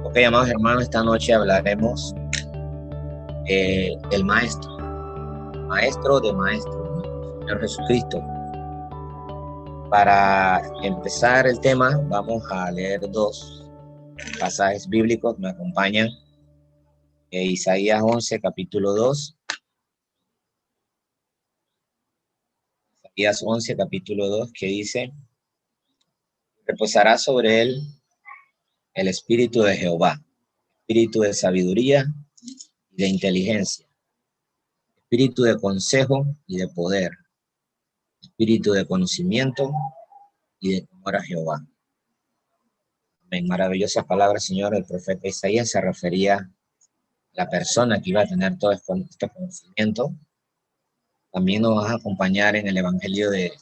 Ok, amados hermanos, esta noche hablaremos del maestro de maestros, nuestro Señor Jesucristo. Para empezar el tema, vamos a leer dos pasajes bíblicos, me acompañan. Isaías 11, capítulo 2. Isaías 11, capítulo 2, que dice: reposará sobre él el espíritu de Jehová, espíritu de sabiduría y de inteligencia, espíritu de consejo y de poder, espíritu de conocimiento y de temor a Jehová. En maravillosas palabras, Señor, el profeta Isaías se refería a la persona que iba a tener todo este conocimiento. También nos vas a acompañar en el Evangelio de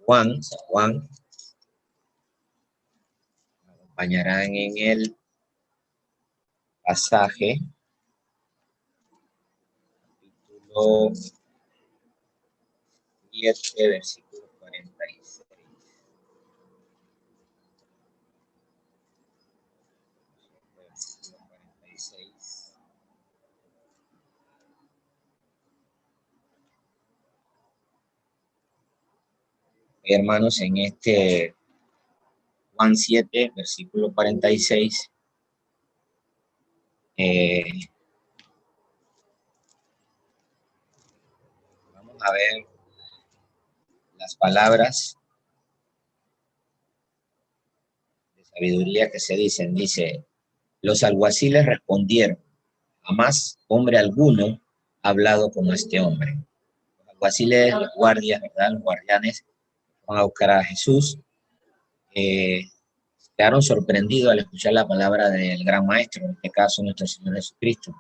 Juan. San Juan nos acompañarán en el pasaje, capítulo 7, versículo 46. Hermanos, en este Juan 7, versículo 46, vamos a ver las palabras de sabiduría que se dicen. Dice: los alguaciles respondieron: jamás hombre alguno ha hablado como este hombre. Los alguaciles, los guardias, ¿verdad? Los guardianes van a buscar a Jesús. Quedaron sorprendidos al escuchar la palabra del gran maestro, en este caso nuestro Señor Jesucristo,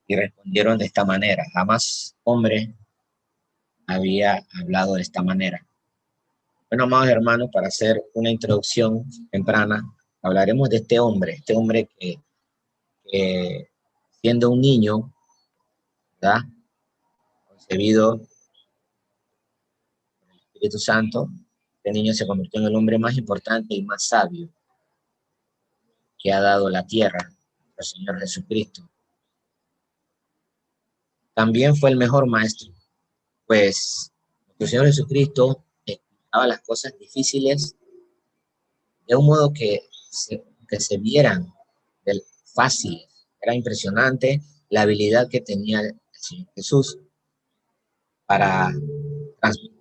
y respondieron de esta manera: jamás hombre había hablado de esta manera. Bueno, amados hermanos, para hacer una introducción temprana, hablaremos de este hombre que siendo un niño, ¿verdad?, concebido por el Espíritu Santo, este niño se convirtió en el hombre más importante y más sabio que ha dado la tierra, el Señor Jesucristo. También fue el mejor maestro, pues nuestro Señor Jesucristo explicaba las cosas difíciles de un modo que se vieran fáciles. Era impresionante la habilidad que tenía el Señor Jesús para transmitir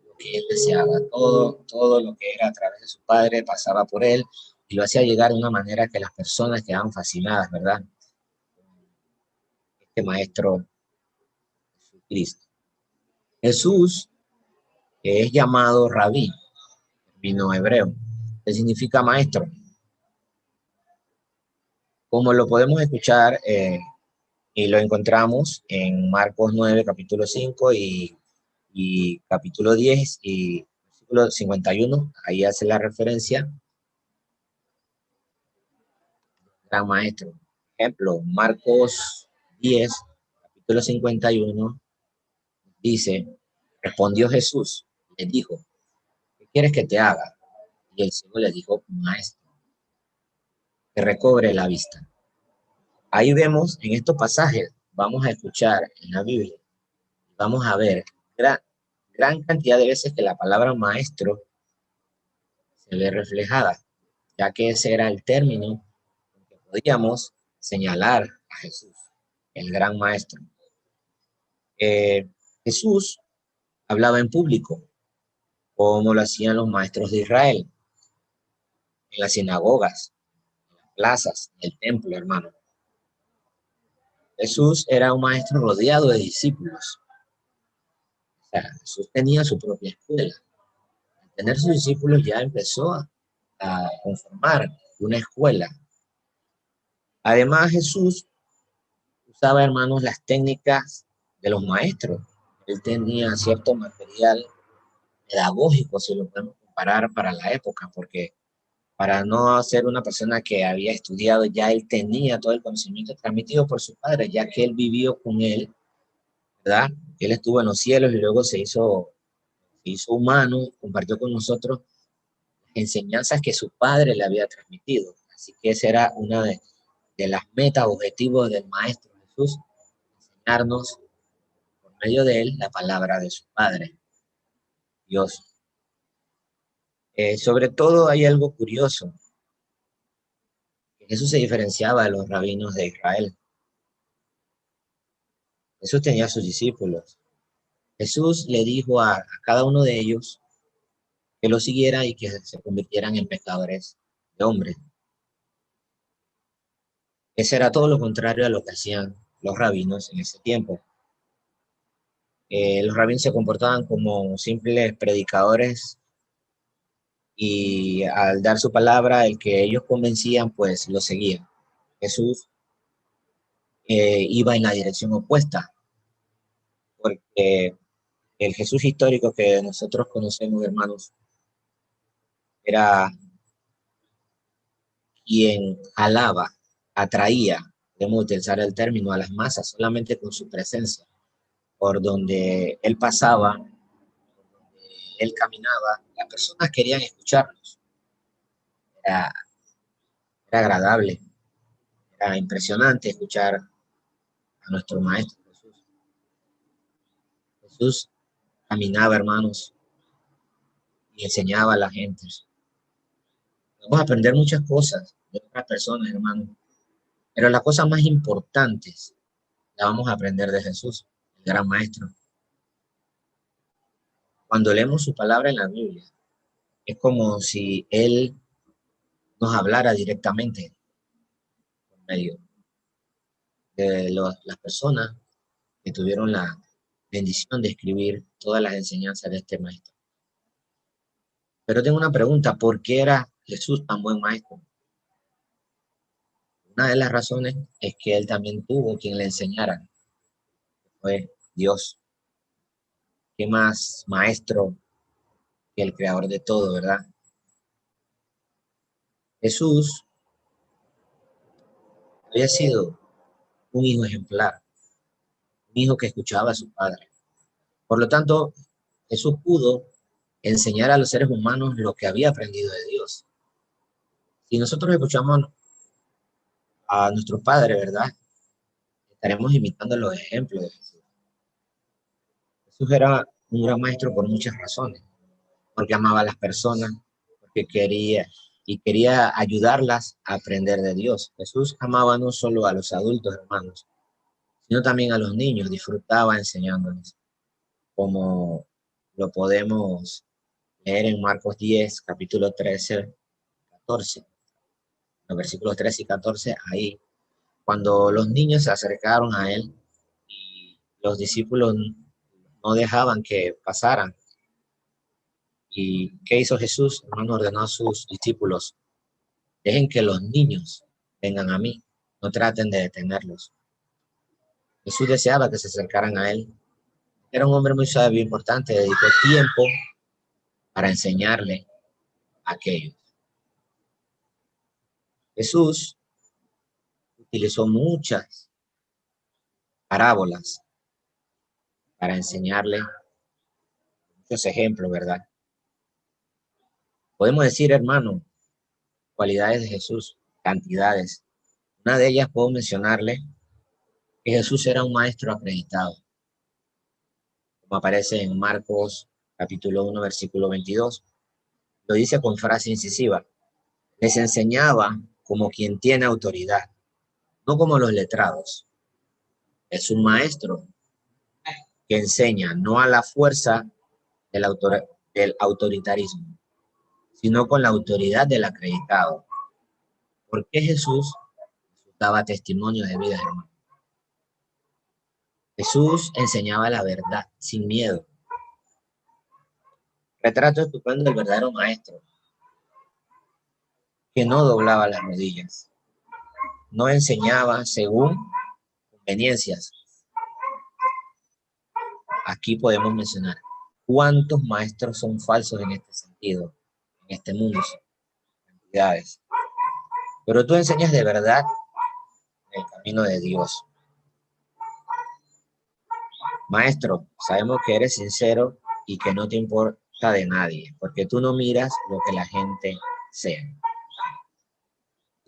lo que él deseaba. Todo lo que era a través de su Padre pasaba por él y lo hacía llegar de una manera que las personas quedaban fascinadas, ¿verdad? Este maestro Jesucristo. Jesús, que es llamado Rabí, término hebreo, que significa maestro. Como lo podemos escuchar y lo encontramos en Marcos 9, capítulo 5 y capítulo 10 y versículo 51, ahí hace la referencia gran maestro. Ejemplo, Marcos 10, capítulo 51, dice: respondió Jesús, le dijo: ¿qué quieres que te haga? Y el ciego le dijo: maestro, que recobre la vista. Ahí vemos en estos pasajes, vamos a escuchar en la Biblia, vamos a ver gran cantidad de veces que la palabra maestro se ve reflejada, ya que ese era el término que podíamos señalar a Jesús, el gran maestro. Jesús hablaba en público, como lo hacían los maestros de Israel, en las sinagogas, en las plazas, en el templo, hermano. Jesús era un maestro rodeado de discípulos. O sea, Jesús tenía su propia escuela. Al tener sus discípulos ya empezó a conformar una escuela. Además, Jesús usaba, hermanos, las técnicas de los maestros. Él tenía cierto material pedagógico, si lo podemos comparar para la época, porque para no ser una persona que había estudiado, ya él tenía todo el conocimiento transmitido por su padre, ya que él vivió con él, ¿verdad? Él estuvo en los cielos y luego se hizo humano, compartió con nosotros las enseñanzas que su padre le había transmitido. Así que esa era una de las metas, objetivos del Maestro Jesús, enseñarnos por medio de él la palabra de su Padre, Dios. Sobre todo hay algo curioso, que Jesús se diferenciaba de los rabinos de Israel. Jesús tenía a sus discípulos. Jesús le dijo a cada uno de ellos que lo siguiera y que se convirtieran en pescadores de hombres. Ese era todo lo contrario a lo que hacían los rabinos en ese tiempo. Los rabinos se comportaban como simples predicadores y al dar su palabra, el que ellos convencían, pues lo seguían. Jesús iba en la dirección opuesta, porque el Jesús histórico que nosotros conocemos, hermanos, era quien jalaba, atraía, podemos utilizar el término, a las masas solamente con su presencia. Por donde él pasaba, por donde él caminaba, las personas querían escucharlos. Era, era agradable, era impresionante escuchar a nuestro Maestro Jesús. Jesús caminaba, hermanos, y enseñaba a la gente. Vamos a aprender muchas cosas de otras personas, hermanos, pero las cosas más importantes las vamos a aprender de Jesús, el gran Maestro. Cuando leemos su palabra en la Biblia, es como si Él nos hablara directamente por medio de las personas que tuvieron la bendición de escribir todas las enseñanzas de este maestro. Pero tengo una pregunta, ¿por qué era Jesús tan buen maestro? Una de las razones es que él también tuvo quien le enseñara, fue Dios. ¿Qué más maestro que el creador de todo, verdad? Jesús había sido un hijo ejemplar, un hijo que escuchaba a su padre. Por lo tanto, Jesús pudo enseñar a los seres humanos lo que había aprendido de Dios. Si nosotros escuchamos a nuestro Padre, ¿verdad? Estaremos imitando los ejemplos de Jesús. Jesús era un gran maestro por muchas razones, porque amaba a las personas, porque quería ayudarlas a aprender de Dios. Jesús amaba no solo a los adultos, hermanos, sino también a los niños, disfrutaba enseñándoles, como lo podemos leer en Marcos 10, capítulo 13, 14, los versículos 13 y 14, ahí, cuando los niños se acercaron a él y los discípulos no dejaban que pasaran. ¿Y qué hizo Jesús? Hermano, ordenó a sus discípulos: dejen que los niños vengan a mí, no traten de detenerlos. Jesús deseaba que se acercaran a él. Era un hombre muy sabio, importante, dedicó tiempo para enseñarle a aquellos. Jesús utilizó muchas parábolas para enseñarle muchos ejemplos, ¿verdad? Podemos decir, hermano, cualidades de Jesús, cantidades. Una de ellas puedo mencionarle que Jesús era un maestro acreditado, como aparece en Marcos capítulo 1, versículo 22. Lo dice con frase incisiva: les enseñaba como quien tiene autoridad, no como los letrados. Es un maestro que enseña no a la fuerza del autoritarismo, sino con la autoridad del acreditado. ¿Por qué Jesús daba testimonio de vida, hermano? Jesús enseñaba la verdad sin miedo. Retrato estupendo del verdadero maestro, que no doblaba las rodillas, no enseñaba según conveniencias. Aquí podemos mencionar cuántos maestros son falsos en este sentido, en este mundo, cantidades. Pero tú enseñas de verdad el camino de Dios. Maestro, sabemos que eres sincero y que no te importa de nadie, porque tú no miras lo que la gente sea.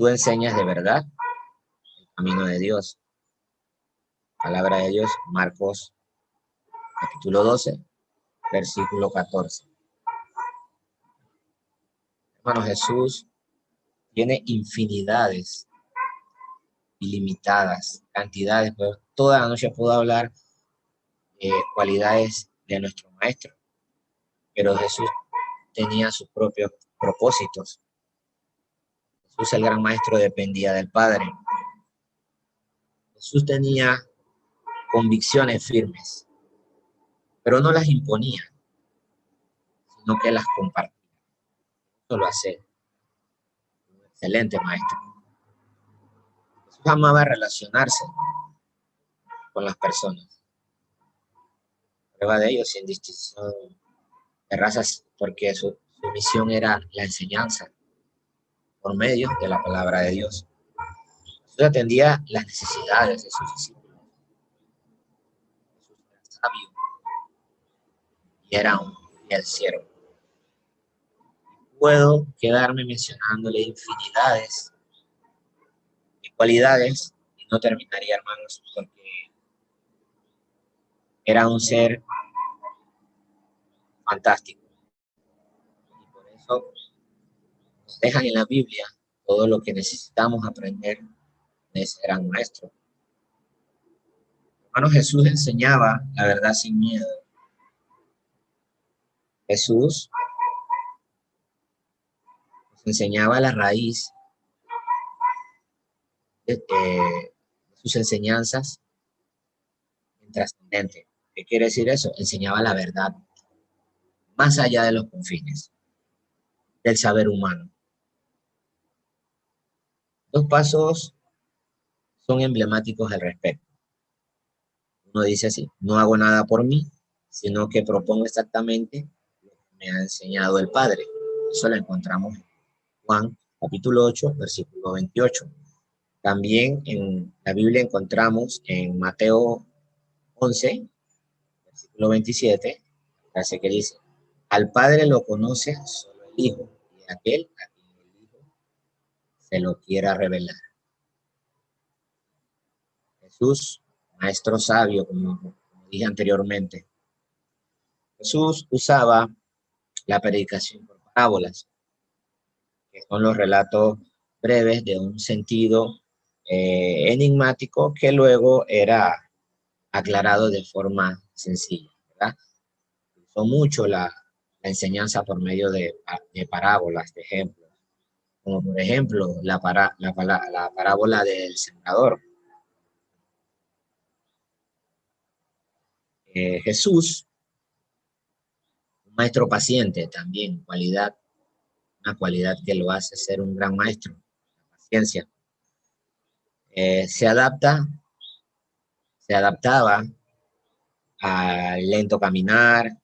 tú enseñas de verdad el camino de Dios. Palabra de Dios, Marcos capítulo 12, versículo 14. Hermano, Jesús tiene infinidades, ilimitadas, cantidades. Pues, toda la noche puedo hablar de cualidades de nuestro Maestro, pero Jesús tenía sus propios propósitos. Jesús, el gran Maestro, dependía del Padre. Jesús tenía convicciones firmes, pero no las imponía, sino que las compartía. Eso lo hace un excelente Maestro. Jesús amaba relacionarse con las personas. Prueba de ello, sin distinción de razas, porque su misión era la enseñanza por medio de la palabra de Dios. Jesús atendía las necesidades de sus discípulos. Jesús era sabio y era un fiel siervo. Puedo quedarme mencionándole infinidades de cualidades y no terminaría, hermanos, porque era un ser fantástico. Y por eso nos dejan en la Biblia todo lo que necesitamos aprender de ese gran maestro. Hermano, Jesús enseñaba la verdad sin miedo. Jesús nos enseñaba la raíz de sus enseñanzas trascendente. ¿Qué quiere decir eso? Enseñaba la verdad, más allá de los confines del saber humano. Dos pasos son emblemáticos al respecto. Uno dice así: no hago nada por mí, sino que propongo exactamente lo que me ha enseñado el Padre. Eso lo encontramos en Juan capítulo 8, versículo 28. También en la Biblia encontramos en Mateo 11, versículo 27, la frase que dice: al Padre lo conoce solo el Hijo, y aquel a quien el Hijo se lo quiera revelar. Jesús, maestro sabio, como dije anteriormente. Jesús usaba la predicación por parábolas, que son los relatos breves de un sentido enigmático que luego era aclarado de forma sencilla, ¿verdad? Usó mucho la enseñanza por medio de parábolas, de ejemplos, como por ejemplo la parábola del sembrador. Jesús, un maestro paciente también, una cualidad que lo hace ser un gran maestro, la paciencia. Se adaptaba al lento caminar,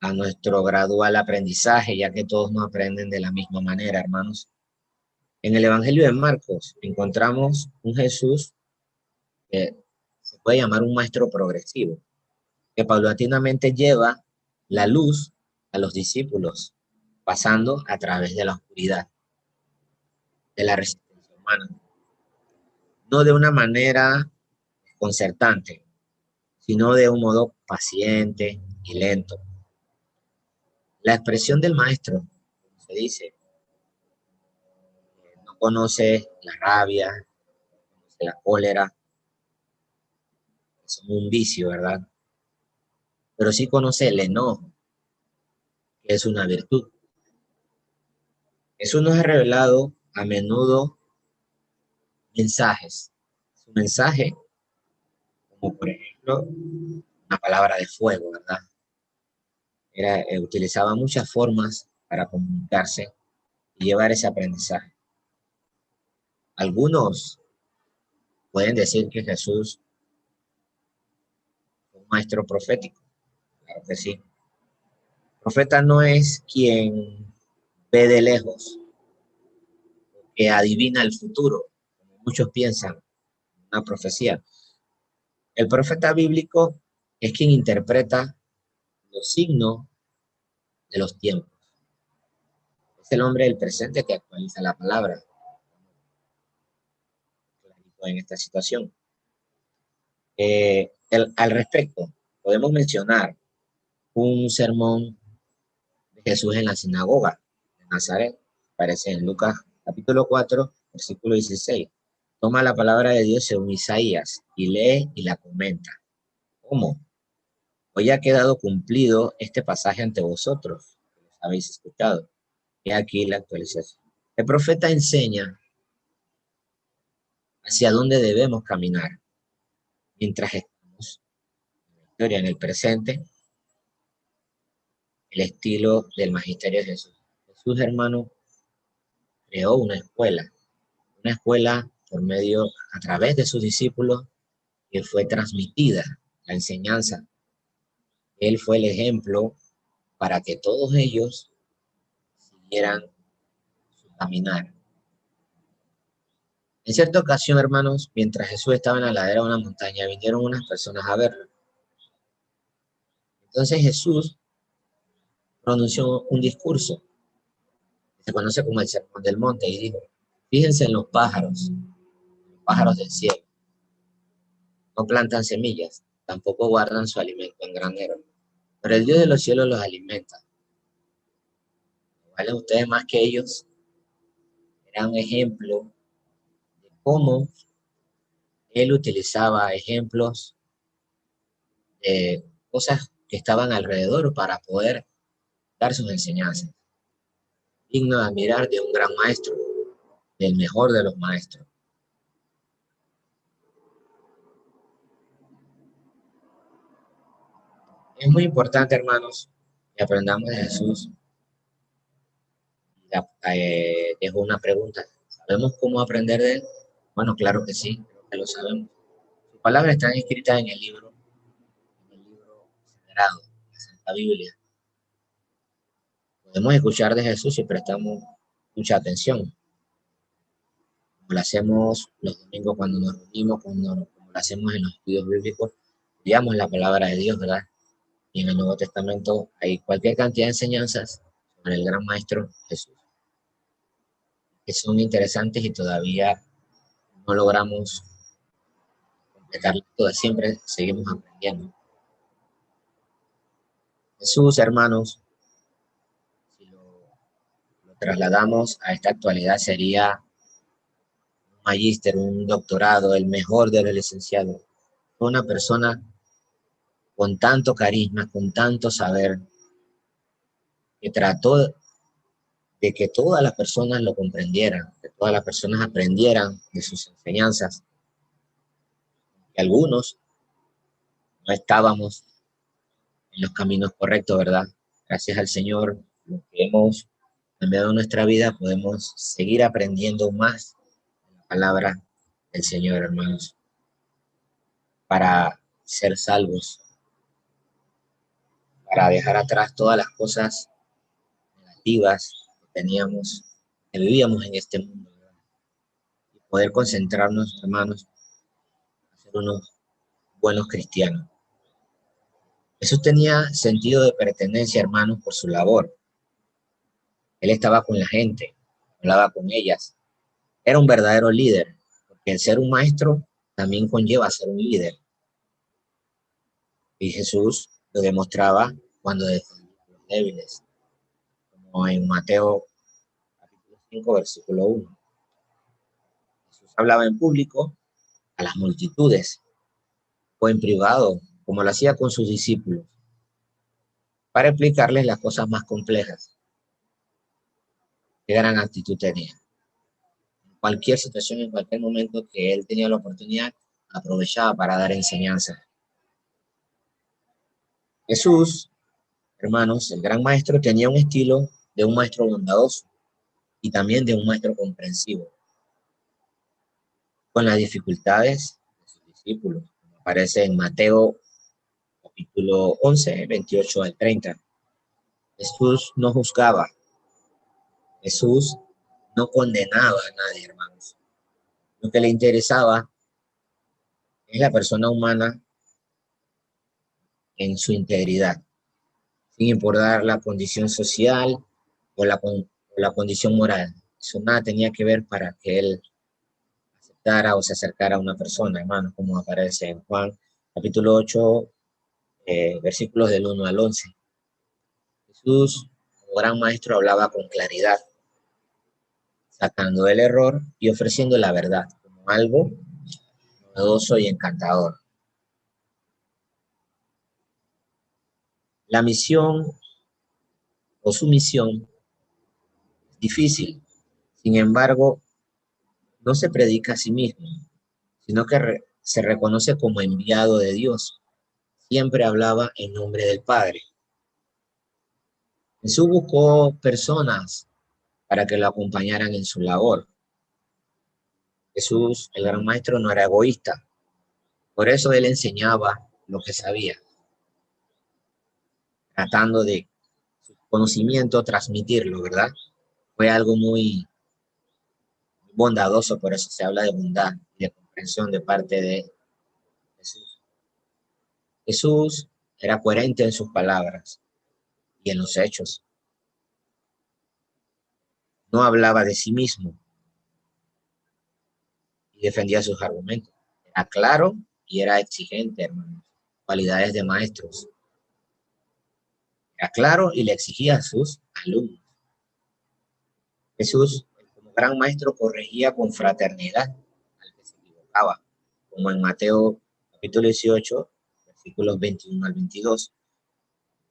a nuestro gradual aprendizaje, ya que todos no aprenden de la misma manera, hermanos. En el Evangelio de Marcos encontramos un Jesús que se puede llamar un maestro progresivo, que paulatinamente lleva la luz a los discípulos, pasando a través de la oscuridad, de la resistencia humana. No de una manera concertante, sino de un modo paciente y lento. La expresión del maestro, como se dice, no conoce la rabia, no conoce la cólera, es un vicio, ¿verdad? Pero sí conoce el enojo, que es una virtud. Eso nos ha revelado a menudo mensajes. Su mensaje, como por ejemplo, una palabra de fuego, ¿verdad? Utilizaba muchas formas para comunicarse y llevar ese aprendizaje. Algunos pueden decir que Jesús fue un maestro profético. Claro que sí. El profeta no es quien ve de lejos, que adivina el futuro, como muchos piensan, una profecía. El profeta bíblico es quien interpreta los signos de los tiempos. Es el hombre del presente que actualiza la palabra. en esta situación. Al respecto, podemos mencionar un sermón de Jesús en la sinagoga de Nazaret, aparece en Lucas capítulo 4, versículo 16. Toma la palabra de Dios según Isaías y lee y la comenta. ¿Cómo? Hoy ha quedado cumplido este pasaje ante vosotros, que los habéis escuchado. He aquí la actualización. El profeta enseña hacia dónde debemos caminar mientras estamos en la historia, en el presente, el estilo del magisterio de Jesús. Jesús, hermano, creó una escuela por medio, a través de sus discípulos, que fue transmitida la enseñanza. Él fue el ejemplo para que todos ellos siguieran su caminar. En cierta ocasión, hermanos, mientras Jesús estaba en la ladera de una montaña, vinieron unas personas a verlo. Entonces Jesús pronunció un discurso que se conoce como el Sermón del Monte y dijo: fíjense en los pájaros del cielo. No plantan semillas, tampoco guardan su alimento en granero, pero el Dios de los cielos los alimenta. ¿Valen ustedes más que ellos? Era un ejemplo de cómo él utilizaba ejemplos de cosas que estaban alrededor para poder dar sus enseñanzas. Digno de admirar de un gran maestro, del mejor de los maestros. Es muy importante, hermanos, que aprendamos de Jesús. Dejo una pregunta. ¿Sabemos cómo aprender de él? Bueno, claro que sí, creo que lo sabemos. Sus palabras están escritas en el libro sagrado, la Santa Biblia. Podemos escuchar de Jesús si prestamos mucha atención, como lo hacemos los domingos cuando nos reunimos, como lo hacemos en los estudios bíblicos, estudiamos la palabra de Dios, ¿verdad? Y en el Nuevo Testamento hay cualquier cantidad de enseñanzas sobre el gran maestro Jesús, que son interesantes y todavía no logramos completarlas todas, siempre seguimos aprendiendo. Jesús, hermanos, si lo trasladamos a esta actualidad, sería un magíster, un doctorado, el mejor de los licenciados. Una persona con tanto carisma, con tanto saber, que trató de que todas las personas lo comprendieran, que todas las personas aprendieran de sus enseñanzas, que algunos no estábamos en los caminos correctos, ¿verdad? Gracias al Señor, lo que hemos cambiado nuestra vida, podemos seguir aprendiendo más de la palabra del Señor, hermanos, para ser salvos, para dejar atrás todas las cosas negativas que teníamos, que vivíamos en este mundo, ¿verdad? Y poder concentrarnos, hermanos, a ser unos buenos cristianos. Jesús tenía sentido de pertenencia, hermanos, por su labor. Él estaba con la gente, hablaba con ellas. Era un verdadero líder, porque el ser un maestro también conlleva ser un líder. Y Jesús lo demostraba cuando defendía a los débiles, como en Mateo capítulo 5, versículo 1. Jesús hablaba en público a las multitudes o en privado, como lo hacía con sus discípulos, para explicarles las cosas más complejas. Qué gran actitud tenía. En cualquier situación, en cualquier momento que él tenía la oportunidad, aprovechaba para dar enseñanza. Jesús, hermanos, el gran maestro, tenía un estilo de un maestro bondadoso y también de un maestro comprensivo con las dificultades de sus discípulos, como aparece en Mateo capítulo 11, 28 al 30. Jesús no juzgaba, Jesús no condenaba a nadie, hermanos. Lo que le interesaba es la persona humana en su integridad, sin importar la condición social o la condición moral. Eso nada tenía que ver para que él visitara o se acercara a una persona, hermanos, como aparece en Juan capítulo 8, versículos del 1 al 11. Jesús, como gran maestro, hablaba con claridad, sacando el error y ofreciendo la verdad como algo novedoso y encantador. La misión o su misión es difícil, sin embargo, no se predica a sí mismo, sino que se reconoce como enviado de Dios. Siempre hablaba en nombre del Padre. Jesús buscó personas para que lo acompañaran en su labor. Jesús, el gran maestro, no era egoísta. Por eso él enseñaba lo que sabía, tratando de su conocimiento transmitirlo, ¿verdad? Fue algo muy bondadoso, por eso se habla de bondad y de comprensión de parte de Jesús. Jesús era coherente en sus palabras y en los hechos. No hablaba de sí mismo y defendía sus argumentos. Era claro y era exigente, hermanos. Cualidades de maestros. Era claro y le exigía a sus alumnos. Jesús, como gran maestro, corregía con fraternidad al que se equivocaba, como en Mateo capítulo 18, versículos 21 al 22.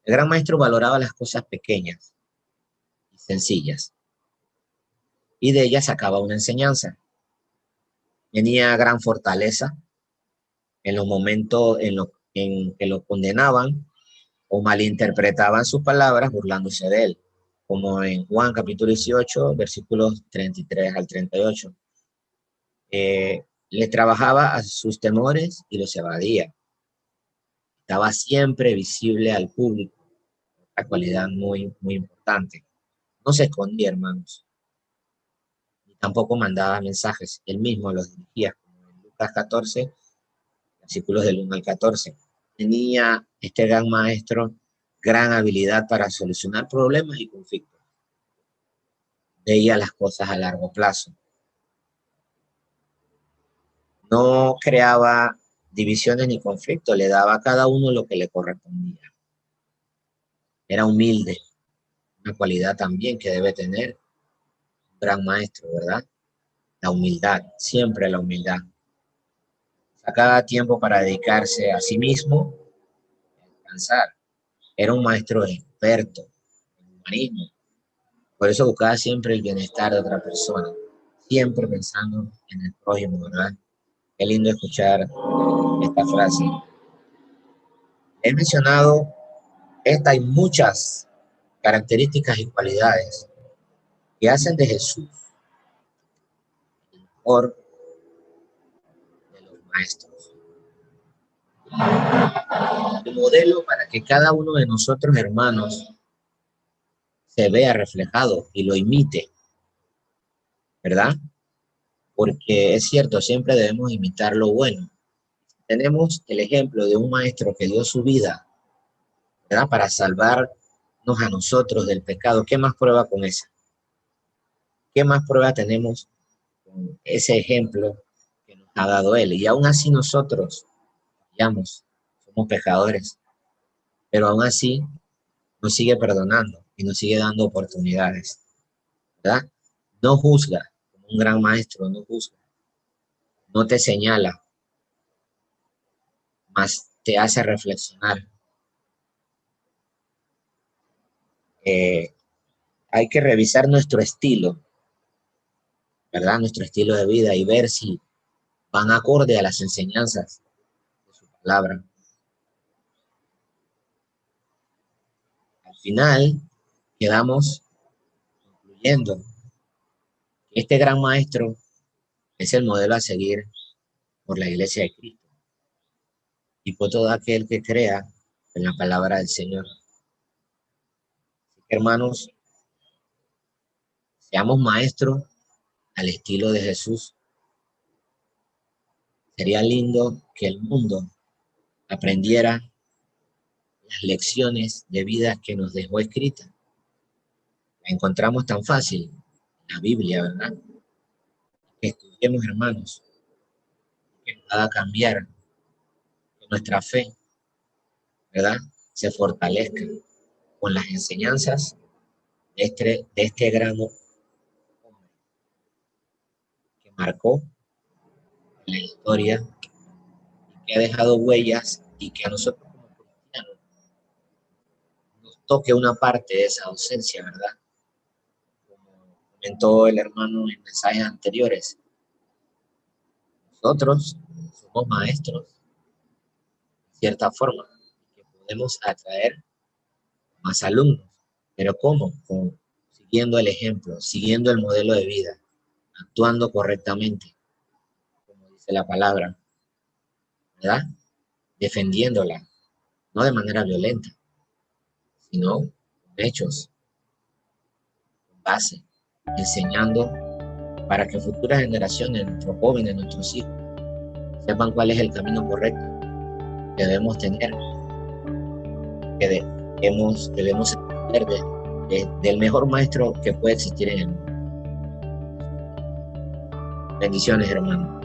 El gran maestro valoraba las cosas pequeñas y sencillas, y de ellas sacaba una enseñanza. Tenía gran fortaleza en los momentos en que lo condenaban o malinterpretaban sus palabras burlándose de él, como en Juan capítulo 18, versículos 33 al 38. Le trabajaba a sus temores y los evadía. Estaba siempre visible al público, una cualidad muy, muy importante. No se escondía, hermanos, ni tampoco mandaba mensajes, él mismo los dirigía, como en Lucas 14, versículos del 1 al 14. Tenía este gran maestro gran habilidad para solucionar problemas y conflictos. Veía las cosas a largo plazo. No creaba divisiones ni conflictos, le daba a cada uno lo que le correspondía. Era humilde, una cualidad también que debe tener un gran maestro, ¿verdad? La humildad, siempre la humildad. Sacaba tiempo para dedicarse a sí mismo y a descansar. Era un maestro experto en humanismo. Por eso buscaba siempre el bienestar de otra persona, siempre pensando en el prójimo, ¿verdad? Qué lindo escuchar esta frase. He mencionado esta y muchas características y cualidades que hacen de Jesús el mejor de los maestros. El modelo para que cada uno de nosotros, hermanos, se vea reflejado y lo imite, ¿verdad? Porque es cierto, siempre debemos imitar lo bueno. Tenemos el ejemplo de un maestro que dio su vida, ¿verdad? Para salvarnos a nosotros del pecado. ¿Qué más prueba con eso? ¿Qué más prueba tenemos con ese ejemplo que nos ha dado él? Y aún así nosotros, digamos, somos pecadores, pero aún así nos sigue perdonando y nos sigue dando oportunidades, ¿verdad? No juzga, como un gran maestro, no juzga, no te señala, más te hace reflexionar. Hay que revisar nuestro estilo, ¿verdad? Nuestro estilo de vida y ver si van acorde a las enseñanzas de su palabra. Al final, quedamos concluyendo que este gran maestro es el modelo a seguir por la iglesia de Cristo y por todo aquel que crea en la palabra del Señor. Así que, hermanos, seamos maestros al estilo de Jesús. Sería lindo que el mundo aprendiera las lecciones de vida que nos dejó escrita. La encontramos tan fácil en la Biblia, ¿verdad? Que estudiemos, hermanos, que nos haga cambiar, que nuestra fe, ¿verdad?, se fortalezca con las enseñanzas de este gran hombre que marcó la historia, que ha dejado huellas y que a nosotros como cristianos nos toque una parte de esa ausencia, ¿verdad? Como comentó el hermano en mensajes anteriores, nosotros somos maestros, de cierta forma, que podemos atraer más alumnos. ¿Pero cómo? Siguiendo el ejemplo, siguiendo el modelo de vida, actuando correctamente, como dice la palabra, ¿verdad? Defendiéndola, no de manera violenta, sino con hechos, con base, enseñando para que futuras generaciones, nuestros jóvenes, nuestros hijos, sepan cuál es el camino correcto que debemos tener, que debemos aprender del mejor maestro que puede existir en el mundo. Bendiciones, hermano.